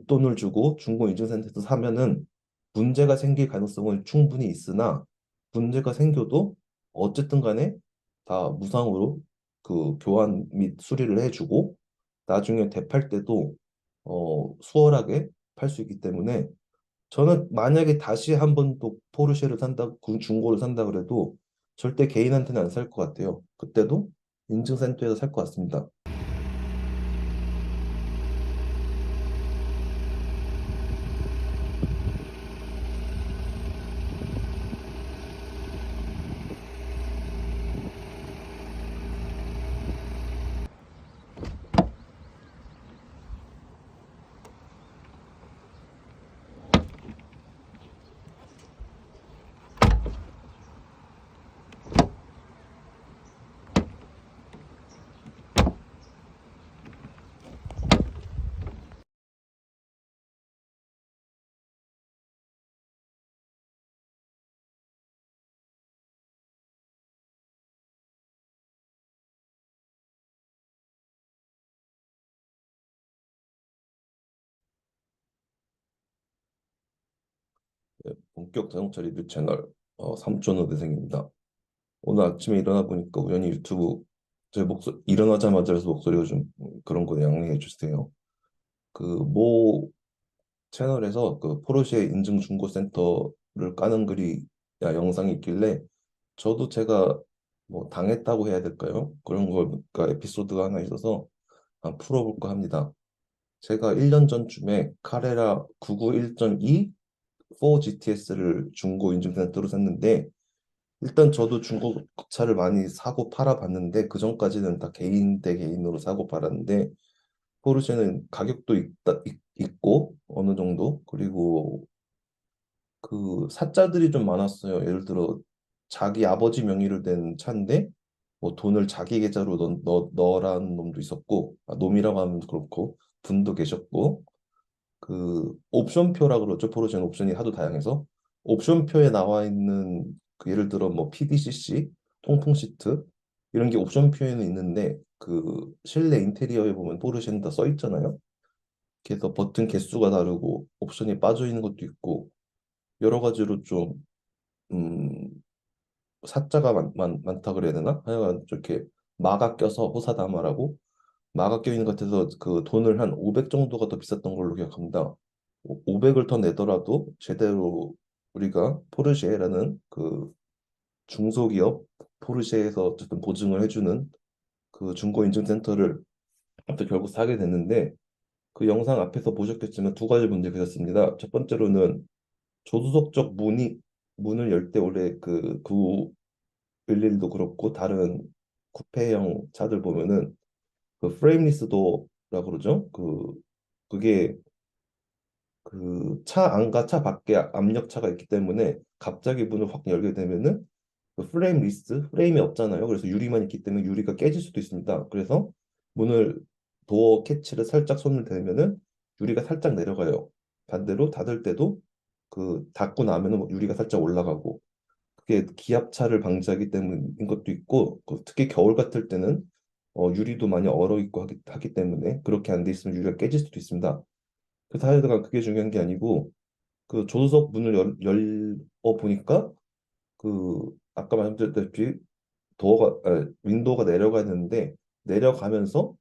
돈을 주고 중고 인증센터에서 사면은 문제가 생길 가능성은 충분히 있으나 문제가 생겨도 어쨌든 간에 다 무상으로 그 교환 및 수리를 해주고 나중에 되팔 때도 수월하게 팔 수 있기 때문에 저는 만약에 다시 한 번 또 포르쉐를 산다, 중고를 산다 그래도 절대 개인한테는 안 살 것 같아요. 그때도 인증센터에서 살 것 같습니다. 네, 본격 자동차 리뷰 채널 삼촌의 대생입니다. 오늘 아침에 일어나 보니까 우연히 유튜브 제 목소리 일어나자마자 해서 목소리가 좀 그런 거 양해해 주세요. 그 모 채널에서 그 포르쉐 인증 중고 센터를 까는 글이 영상이 있길래 저도 제가 뭐 당했다고 해야 될까요? 그런 거가 에피소드가 하나 있어서 한번 풀어볼까 합니다. 제가 1년 전쯤에 카레라 991.2 4GTS를 중고 인증센터로 샀는데 일단 저도 중고차를 많이 사고 팔아 봤는데 그 전까지는 다 개인 대 개인으로 사고 팔았는데 포르쉐는 가격도 있고 어느 정도 그리고 그 사자들이 좀 많았어요. 예를 들어 자기 아버지 명의로 된 차인데 뭐 돈을 자기 계좌로 넣으라는 놈도 있었고 놈이라고 하면 그렇고 분도 계셨고 그 옵션표라 그러죠. 포르쉐는 옵션이 하도 다양해서 옵션표에 나와 있는 그 예를 들어 뭐 PDCC, 통풍 시트 이런 게 옵션표에는 있는데 그 실내 인테리어에 보면 포르쉐는 다 써 있잖아요. 그래서 버튼 개수가 다르고 옵션이 빠져 있는 것도 있고 여러 가지로 좀 음, 사자가 많다 그래야 되나? 하여간 이렇게 마가 껴서 호사다마라고 마가 껴있는 것 같아서 그 돈을 한 500 정도가 더 비쌌던 걸로 기억합니다. 500을 더 내더라도 제대로 우리가 포르쉐라는 그 중소기업 포르쉐에서 어쨌든 보증을 해주는 그 중고 인증센터를 아무튼 결국 사게 됐는데 그 영상 앞에서 보셨겠지만 두 가지 문제가 있었습니다. 첫 번째로는 조수석 문을 열 때 원래 그 911도 그렇고 다른 쿠페형 차들 보면은 그 프레임리스 도어라고 그러죠. 그게 그 차 안과 차 밖에 압력차가 있기 때문에 갑자기 문을 확 열게 되면은 그 프레임이 없잖아요. 그래서 유리만 있기 때문에 유리가 깨질 수도 있습니다. 그래서 문을 도어 캐치를 살짝 손을 대면은 유리가 살짝 내려가요. 반대로 닫을 때도 그 닫고 나면은 뭐 유리가 살짝 올라가고 그게 기압차를 방지하기 때문인 것도 있고 특히 겨울 같을 때는 유리도 많이 얼어 있고 하기 때문에 그렇게 안 돼 있으면 유리가 깨질 수도 있습니다. 그래서 하여간 그게 중요한 게 아니고 그 조수석 문을 열어 보니까 그 아까 말씀드렸다시피 윈도우가 내려가야 되는데 내려가면서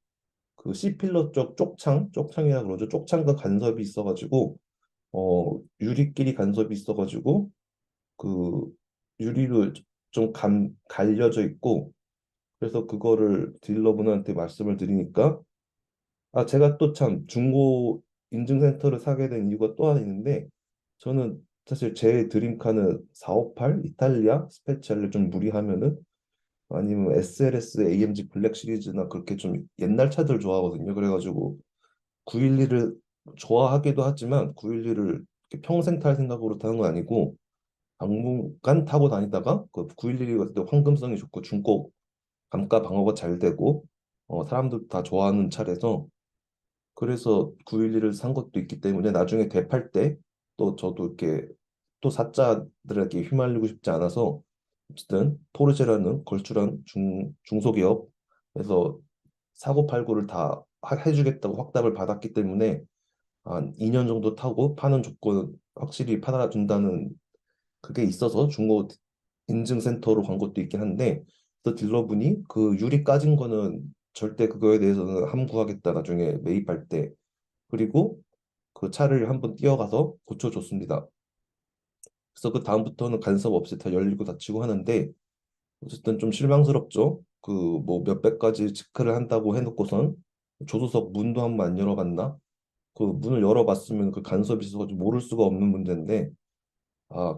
그 C필러 쪽 쪽창이라 그러죠. 쪽창과 간섭이 있어가지고 유리끼리 간섭이 있어가지고 그 유리로 좀 갈려져 있고 그래서 그거를 딜러분한테 말씀을 드리니까 제가 또 참 중고 인증센터를 사게 된 이유가 또 하나 있는데 저는 사실 제 드림카는 458 이탈리아 스페ци알을 좀 무리하면은 아니면 SLS AMG 블랙 시리즈나 그렇게 좀 옛날 차들 좋아하거든요. 그래가지고 911을 좋아하기도 하지만 911을 평생 탈 생각으로 타는 건 아니고 당분간 타고 다니다가 그 911이 같은 때 황금성이 좋고 중고 감가 방어가 잘 되고 사람들 다 좋아하는 차래서 그래서 911을 산 것도 있기 때문에 나중에 되팔 때 또 저도 이렇게 또 사자들에게 휘말리고 싶지 않아서 어쨌든 포르쉐라는 걸출한 중소기업에서 사고 팔고를 다 해주겠다고 확답을 받았기 때문에 한 2년 정도 타고 파는 조건 확실히 팔아준다는 그게 있어서 중고 인증센터로 간 것도 있긴 한데 또 딜러분이 그 유리 까진 거는 절대 그거에 대해서는 함구하겠다 나중에 매입할 때 그리고 그 차를 한번 뛰어가서 고쳐줬습니다. 그래서 그 다음부터는 간섭 없이 다 열리고 닫히고 하는데 어쨌든 좀 실망스럽죠. 그 뭐 몇백 가지 체크를 한다고 해놓고선 조수석 문도 한번 안 열어봤나? 그 문을 열어봤으면 그 간섭이 있어서 모를 수가 없는 문제인데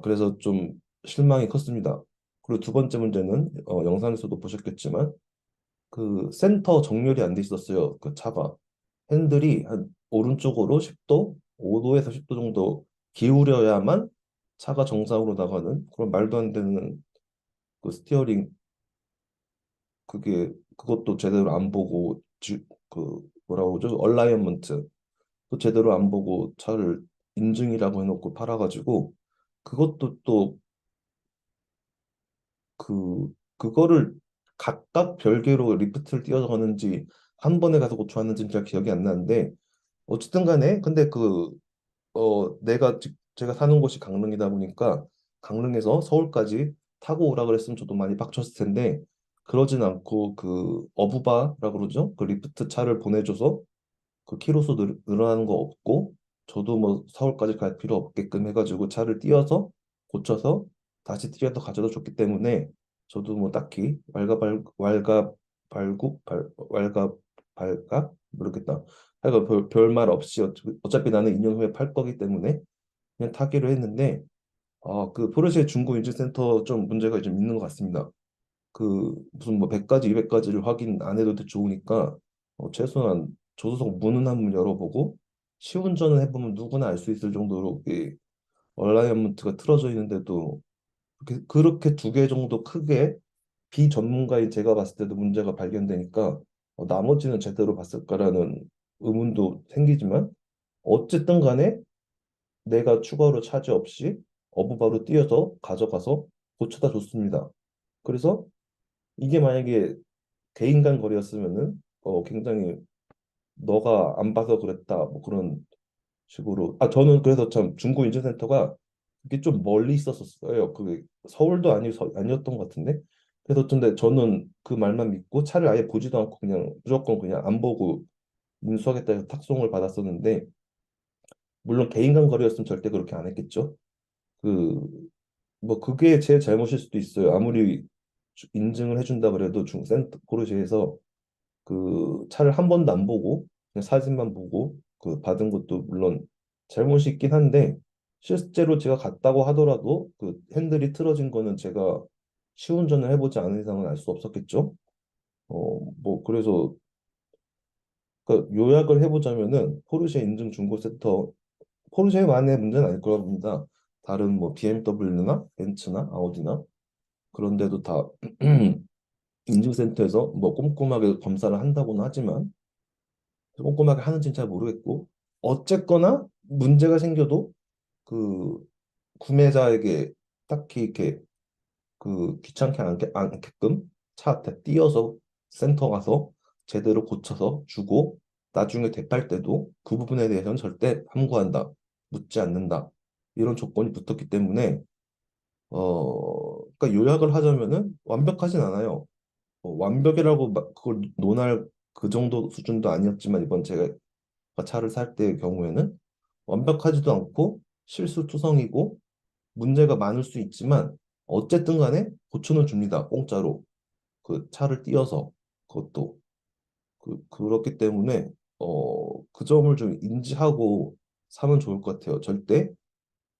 그래서 좀 실망이 컸습니다. 그리고 두 번째 문제는 영상에서도 보셨겠지만 그 센터 정렬이 안 돼 있었어요. 그 차가 핸들이 한 오른쪽으로 10도, 5도에서 10도 정도 기울여야만 차가 정상으로 나가는 그런 말도 안 되는 그 스티어링 그것도 제대로 안 보고 그 뭐라고 그러죠? 얼라이언먼트 또 제대로 안 보고 차를 인증이라고 해놓고 팔아가지고 그것도 또 그거를 각각 별개로 리프트를 띄어서 가는지 한 번에 가서 고쳐왔는지는 잘 기억이 안 나는데 어쨌든 간에 근데 제가 사는 곳이 강릉이다 보니까 강릉에서 서울까지 타고 오라 그랬으면 저도 많이 빡쳤을 텐데 그러진 않고 그 어부바라고 그러죠? 그 리프트 차를 보내줘서 그 키로수 늘어나는 거 없고 저도 뭐 서울까지 갈 필요 없게끔 해가지고 차를 띄어서 고쳐서 다시 띄어서 가져다 줬기 때문에 저도 뭐 딱히 왈가 발갑 모르겠다. 하여간 별말 없이 어차피 나는 2년 후에 팔 거기 때문에 그냥 타기로 했는데 그 포르쉐 중고 인증센터 좀 문제가 좀 있는 것 같습니다. 그 무슨 뭐 100가지 200가지를 확인 안 해도 좋으니까 최소한 조수석 문은 한번 열어보고 시운전을 해보면 누구나 알 수 있을 정도로 이 얼라이언먼트가 틀어져 있는데도 그렇게 두 개 정도 크게 비전문가인 제가 봤을 때도 문제가 발견되니까 나머지는 제대로 봤을까라는 의문도 생기지만 어쨌든 간에 내가 추가로 차지 없이 어부바로 뛰어서 가져가서 고쳐다 줬습니다. 그래서 이게 만약에 개인 간 거리였으면은 굉장히 너가 안 봐서 그랬다 뭐 그런 식으로 저는 그래서 참 중고 인증센터가 그게 좀 멀리 있었어요. 그게 서울도 아니었던 것 같은데 그래서 근데 저는 그 말만 믿고 차를 아예 보지도 않고 그냥 무조건 그냥 안 보고 인수하겠다 해서 탁송을 받았었는데 물론 개인 간 거리였으면 절대 그렇게 안 했겠죠. 그 뭐 그게 제 잘못일 수도 있어요. 아무리 인증을 해준다 그래도 중센터 포르쉐에서 그 차를 한 번도 안 보고 그냥 사진만 보고 그 받은 것도 물론 잘못이 있긴 한데 실제로 제가 갔다고 하더라도 그 핸들이 틀어진 거는 제가 시운전을 해보지 않은 이상은 알 수 없었겠죠. 뭐 그래서 그 요약을 해보자면은 포르쉐 인증 중고센터 포르쉐만의 문제는 아닐 거라 봅니다. 다른 뭐 BMW나 벤츠나 아우디나 그런 데도 다 인증센터에서 뭐 꼼꼼하게 검사를 한다고는 하지만 꼼꼼하게 하는지는 잘 모르겠고 어쨌거나 문제가 생겨도 그 구매자에게 딱히 이렇게 그 귀찮게 않게끔 차 앞에 띄어서 센터 가서 제대로 고쳐서 주고 나중에 되팔 때도 그 부분에 대해서는 절대 함구한다, 묻지 않는다 이런 조건이 붙었기 때문에 그러니까 요약을 하자면은 완벽하진 않아요. 완벽이라고 그걸 논할 그 정도 수준도 아니었지만 이번 제가 차를 살 때의 경우에는 완벽하지도 않고 실수투성이고 문제가 많을 수 있지만 어쨌든 간에 고쳐는 줍니다. 공짜로. 그 차를 띄어서 그것도 그렇기 때문에 그 점을 좀 인지하고 사면 좋을 것 같아요. 절대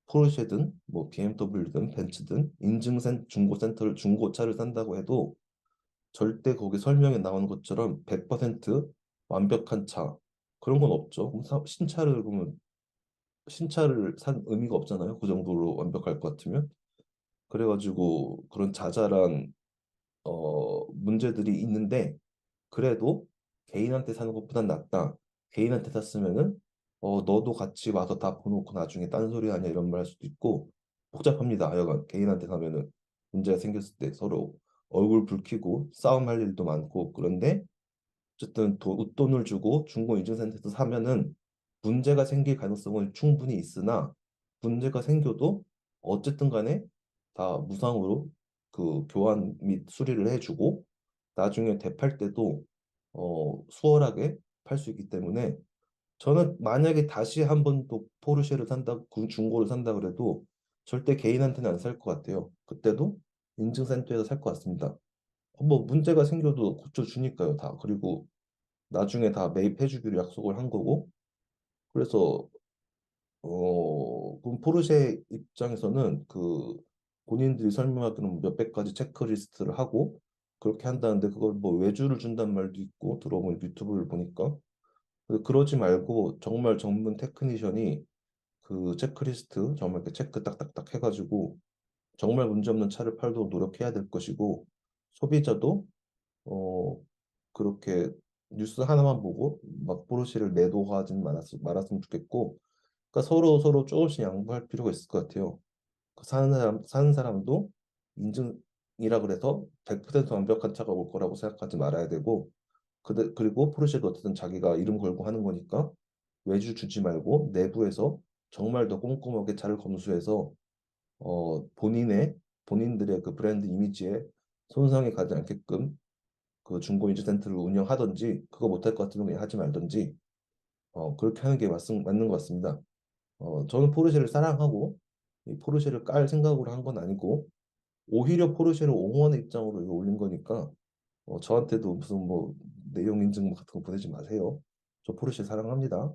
포르쉐든 뭐 BMW든 벤츠든 중고센터를 중고차를 산다고 해도 절대 거기 설명에 나오는 것처럼 100% 완벽한 차 그런 건 없죠. 그럼 신차를 산 의미가 없잖아요. 그 정도로 완벽할 것 같으면. 그래가지고 그런 자잘한 문제들이 있는데 그래도 개인한테 사는 것보단 낫다. 개인한테 샀으면은 너도 같이 와서 다 보놓고 나중에 딴소리 하냐 이런 말 할 수도 있고 복잡합니다. 하여간 개인한테 사면은 문제가 생겼을 때 서로 얼굴 붉히고 싸움할 일도 많고 그런데 어쨌든 웃돈을 주고 중고 인증센터에서 사면은 문제가 생길 가능성은 충분히 있으나 문제가 생겨도 어쨌든 간에 다 무상으로 그 교환 및 수리를 해주고 나중에 되팔 때도 수월하게 팔 수 있기 때문에 저는 만약에 다시 한 번 또 포르쉐를 산다, 그 중고를 산다 그래도 절대 개인한테는 안 살 것 같아요. 그때도 인증센터에서 살 것 같습니다. 뭐 문제가 생겨도 고쳐주니까요, 다. 그리고 나중에 다 매입해주기로 약속을 한 거고. 그래서 그럼 포르쉐 입장에서는 그 본인들이 설명하기로는 몇백 가지 체크리스트를 하고 그렇게 한다는데 그걸 뭐 외주를 준단 말도 있고 들어보니 유튜브를 보니까 그래서 그러지 말고 정말 전문 테크니션이 그 체크리스트 정말 이렇게 체크 딱딱딱 해가지고 정말 문제없는 차를 팔도록 노력해야 될 것이고 소비자도 어 그렇게 뉴스 하나만 보고 막 포르쉐를 매도하진 말았으면 좋겠고 그러니까 서로 서로 조금씩 양보할 필요가 있을 것 같아요. 그 사는 사람도 인증이라 그래서 100% 완벽한 차가 올 거라고 생각하지 말아야 되고 그리고 포르쉐도 어쨌든 자기가 이름 걸고 하는 거니까 외주 주지 말고 내부에서 정말 더 꼼꼼하게 차를 검수해서 본인들의 그 브랜드 이미지에 손상이 가지 않게끔 그 중고 인증 센터를 운영하든지 그거 못할 것 같으면 그냥 하지 말든지 그렇게 하는 게 맞는 것 같습니다. 저는 포르쉐를 사랑하고 이 포르쉐를 깔 생각으로 한 건 아니고 오히려 포르쉐를 옹호하는 입장으로 이거 올린 거니까 저한테도 무슨 뭐 내용 인증 같은 거 보내지 마세요. 저 포르쉐 사랑합니다.